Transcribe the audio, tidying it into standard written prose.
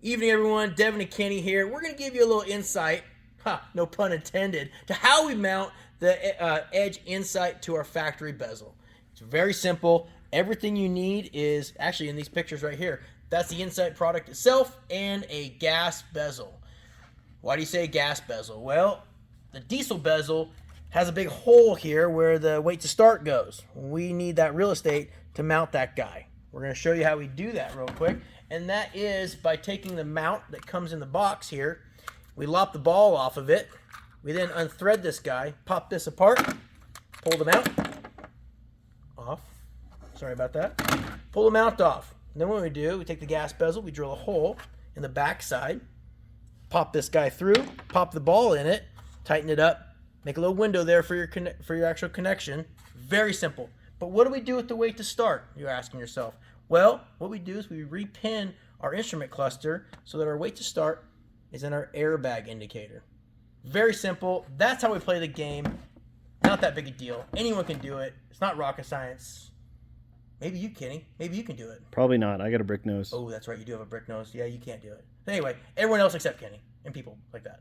Evening, everyone. Devin and Kenny here. We're going to give you a little insight, no pun intended, to how we mount the Edge Insight to our factory bezel. It's very simple. Everything you need is actually in these pictures right here. That's the Insight product itself and a gas bezel. Why do you say gas bezel? Well, the diesel bezel has a big hole here where the weight to start goes. We need that real estate to mount that guy. We're going to show you how we do that real quick, and that is by taking the mount that comes in the box here. We lop the ball off of it. We then unthread this guy, pop this apart, pull the mount off. Sorry about that. Pull the mount off. And then what we do, we take the gas bezel, we drill a hole in the back side, pop this guy through, pop the ball in it, tighten it up, make a little window there for your actual connection. Very simple. But what do we do with the weight to start, you're asking yourself? Well, what we do is we repin our instrument cluster so that our weight to start is in our airbag indicator. Very simple. That's how we play the game. Not that big a deal. Anyone can do it. It's not rocket science. Maybe you, Kenny. Maybe you can do it. Probably not. I got a brick nose. Oh, that's right. You do have a brick nose. Yeah, you can't do it. Anyway, everyone else except Kenny and people like that.